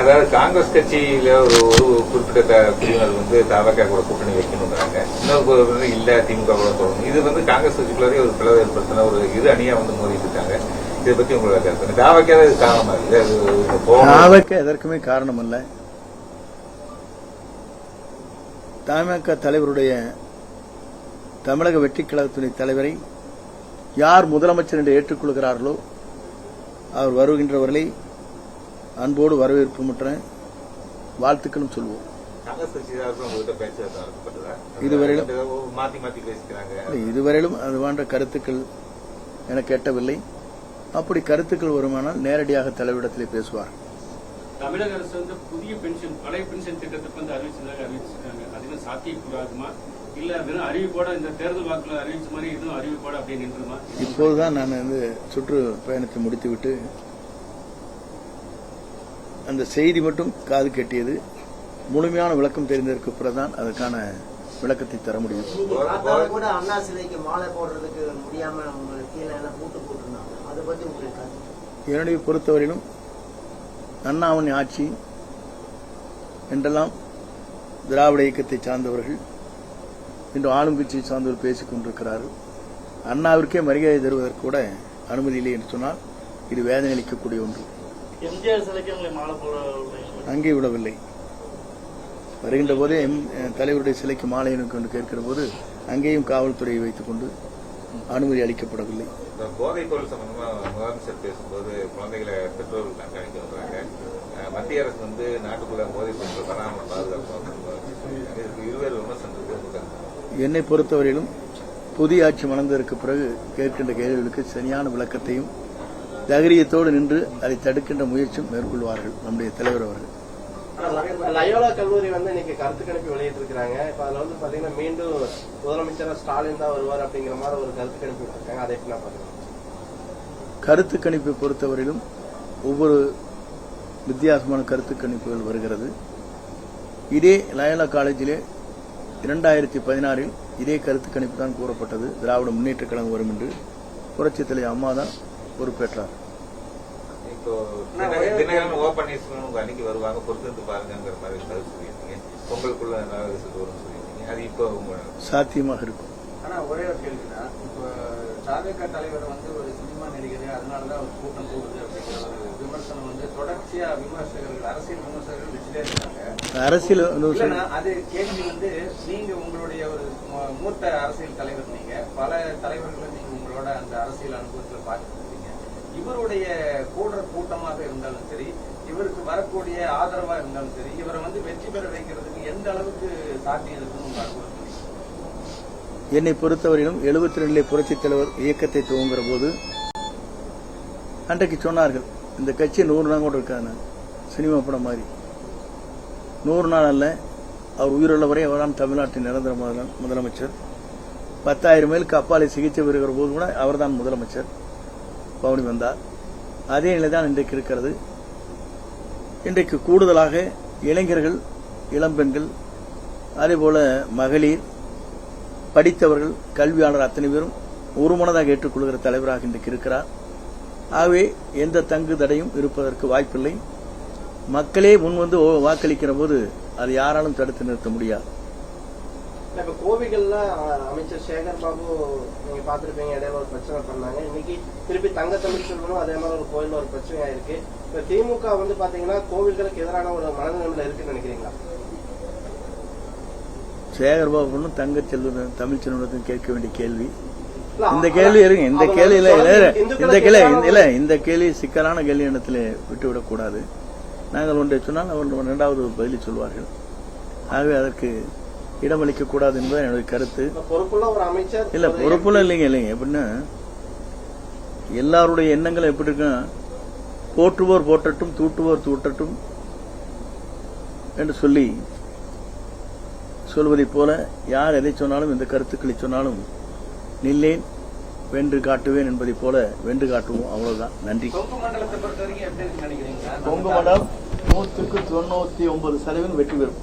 அதாவது காங்கிரஸ் கட்சியில ஒரு குறிப்பிட்ட பிரிவினர் தவக கூட கூட்டணி வைக்கணும்ன்றாங்க. இன்னொரு இல்ல திமுக கூட சொல்லணும். இது காங்கிரஸ் கட்சிக்குள்ளே ஒரு பிளவு ஏற்படுத்தின ஒரு இரு அணியா மோதிட்டு இருக்காங்க. இதை பத்தி உங்களோட கருத்து? தாவக்கே இது காரணமா இல்லை? தாவக்கே எதற்குமே காரணம் அல்ல. தமாக தலைவருடைய தமிழக வெற்றிக் கழகத்தின் தலைவரை யார் முதலமைச்சர் என்று ஏற்றுக்கொள்கிறார்களோ அவர் வருகின்றவர்களை அன்போடு வரவேற்பு மற்றும் வாழ்த்துக்களும் சொல்வோம். இதுவரையிலும் அது போன்ற கருத்துக்கள் எனக்கு எட்டவில்லை. அப்படி கருத்துக்கள் வருமானால் நேரடியாக தலைவரிடத்திலே பேசுவார். தமிழக அரசு புதிய பென்ஷன் பழைய பென்ஷன் திட்டத்துக்கு அறிவிச்சிருக்காங்க. அதுவும் சாத்தியக்கூடாதுமா இல்ல வெறும் அறிவிப்போட இந்த தேர்தல் வாக்குல அறிவிச்ச மாதிரி இதுவும் அறிவிப்போட அப்படி நின்றுமா? இப்போதுதான் நான் சுற்று பயணத்தை முடித்துவிட்டு அந்த செய்தி மட்டும் காது கட்டியது. முழுமையான விளக்கம் தெரிந்ததற்கு பிறகுதான் அதற்கான விளக்கத்தை தர முடியும். அண்ணா சிலைக்கு மாலை போடுறதுக்கு முடியாம என்னுடைய பொறுத்தவரையிலும் அண்ணாவின் ஆட்சி என்றெல்லாம் திராவிட இயக்கத்தை சார்ந்தவர்கள் இன்று ஆளும் கட்சியை சார்ந்தவர்கள் பேசிக் கொண்டிருக்கிறார்கள். அண்ணாவிற்கே மரியாதை தருவதற்கு கூட அனுமதி இல்லை என்று சொன்னால் இது வேதனை அளிக்கக்கூடிய ஒன்று. அங்கே விடவில்லை. வருகின்ற போதே தலைவருடைய சிலைக்கு மாலை என்று கேட்கிற போது அங்கேயும் காவல்துறையை வைத்துக் கொண்டு அனுமதி அளிக்கப்படவில்லை. போதைப் பொருள் சம்பந்தமா முதலமைச்சர் பேசும்போது குழந்தைகளை பெற்றோர்கள் கண்காணிக்க வர்றாங்க. மத்திய அரசு நாட்டுக்குள்ள போதைப் பொருட்கள் வராமல் பாதுகாப்பு இருவேறு விமர்சனம். என்னை பொறுத்தவரையிலும் புதிய ஆட்சி மலர்ந்ததற்கு பிறகு கேட்கின்ற கேள்விகளுக்கு சரியான விளக்கத்தையும் தைரியத்தோடு நின்று அதை தடுக்கின்ற முயற்சியும் மேற்கொள்வார்கள் நம்முடைய தலைவர் அவர்கள். லயோலா கல்லூரி இன்னைக்கு கருத்து கணிப்பு வெளியிட்டு இருக்காங்க. இப்ப அதுல பாத்தீங்கன்னா மீண்டும் முதலமைச்சர் ஸ்டாலின் தான் வருவார் அப்படிங்கிற மாதிரி ஒரு கருத்து கணிப்பு இருக்காங்க. அதை எப்படி பாருங்க? கருத்து கணிப்பை பொறுத்தவரையிலும் ஒவ்வொரு வித்தியாசமான கருத்து கணிப்புகள் வருகிறது. இதே லயோலா காலேஜிலே 2016 இதே கருத்து கணிப்பு தான் கூறப்பட்டது. திராவிட முன்னேற்ற கழகம் வரும் என்று புரட்சித் தலைவர் அம்மா தான் பொறுப்பேற்றார். அன்னைக்கு வருவாங்க, பொறுத்து பாருங்கிற மாதிரி சொல்லியிருக்கீங்க. உங்களுக்குள்ள அது இப்போ சாத்தியமாக இருக்கும். ஆனா ஒரே ஒரு கேள்விதான், இப்போ தாவேகா தலைவர் ஒரு சினிமா நடிகர், அதனாலதான் ஒரு கூட்டம் கூடுது அப்படிங்கிற ஒரு விமர்சனம் தொடர்ச்சியா விமர்சகர்கள் அரசியல் விமர்சகர்கள் வச்சுட்டே இருக்காங்க. அரசியல் அது கேள்வி நீங்க உங்களுடைய ஒரு மூத்த அரசியல் தலைவர், நீங்க பல தலைவர்களை நீங்க உங்களோட அந்த அரசியல் அனுபவத்துல பார்த்துருக்கீங்க. இவருடைய கூட்டமாக இருந்தாலும் சரி, இவருக்கு வரக்கூடிய ஆதரவா இருந்தாலும் சரி, இவரை வெற்றி பெற வைக்கிறதுக்கு எந்த அளவுக்கு சாத்தியம் இருக்குன்னு என்னை பொறுத்தவரையிலும் 72 புரட்சித் தலைவர் இயக்கத்தை துவங்குற போது அன்றைக்கு சொன்னார்கள், இந்த கட்சி 100 நாள் கூட இருக்காது. சினிமா படம் மாதிரி 100 நாள் அல்ல, அவர் உயிருள்ள வரை அவர்தான் தமிழ்நாட்டின் நிரந்தர முதலமைச்சர். 10,000 மைலுக்கு அப்பாலை சிகிச்சை பெறுகிற போது கூட அவர்தான் முதலமைச்சர். பவனி வந்தார். அதே நிலைதான் இன்றைக்கு இருக்கிறது. இன்றைக்கு கூடுதலாக இளைஞர்கள், இளம்பெண்கள், அதேபோல மகளிர், படித்தவர்கள், கல்வியாளர் அத்தனை பேரும் ஒருமனதாக ஏற்றுக்கொள்கிற தலைவராக இன்றைக்கு இருக்கிறார். ஆகவே எந்த தங்கு தடையும் இருப்பதற்கு வாய்ப்பில்லை. மக்களே முன்வந்து வாக்களிக்கிற போது அது யாராலும் தடுத்து நிறுத்த முடியாது. இப்ப கோவில்கள்ல அமைச்சர் சேகர் பாபு நீங்க பாத்துருப்பீங்க, இடையில ஒரு பிரச்சனை பண்ணாங்க. இன்னைக்கு திருப்பி தங்க தமிழ் செல்வனும் அதே மாதிரி ஒரு கோயில்ல ஒரு பிரச்சனையா இருக்கு. இப்ப திமுக பாத்தீங்கன்னா கோவில்களுக்கு எதிரான ஒரு மனநிலைமையில இருக்குன்னு நினைக்கிறீங்களா? சேகர் பாபு தங்க செல்வன் தமிழ் செல்வனத்தையும் கேட்க வேண்டிய கேள்வி. இந்த கேள்வி இருங்க, இந்த கேள்வி சிக்கலான கேள்வி இடத்துல விட்டுவிடக் கூடாது. நாங்கள் ஒன்றை சொன்னால் அவர் 2வது பதிலை சொல்வார்கள். ஆகவே அதற்கு இடமளிக்க கூடாது என்பது என்னுடைய கருத்து. இல்ல பொறுப்புள்ள இல்லைங்க. எப்படின்னா எல்லாருடைய எண்ணங்கள் எப்படி இருக்கும், போற்றுவோர் போற்றட்டும், தூட்டுவோர் தூட்டட்டும் என்று சொல்வதைப் போல யார் எதை சொன்னாலும், இந்த கருத்துக்களை சொன்னாலும் நில்லேன் வென்று காட்டுவேன் என்பதைப் போல வென்று காட்டுவோம். அவ்வளவுதான். நன்றி. கொங்கு மண்டலத்தை பொறுத்த வரைக்கும் எப்படி நினைக்கிறீங்க? கொங்கு மண்டலம் 100க்கு 99% வெற்றி பெறும்.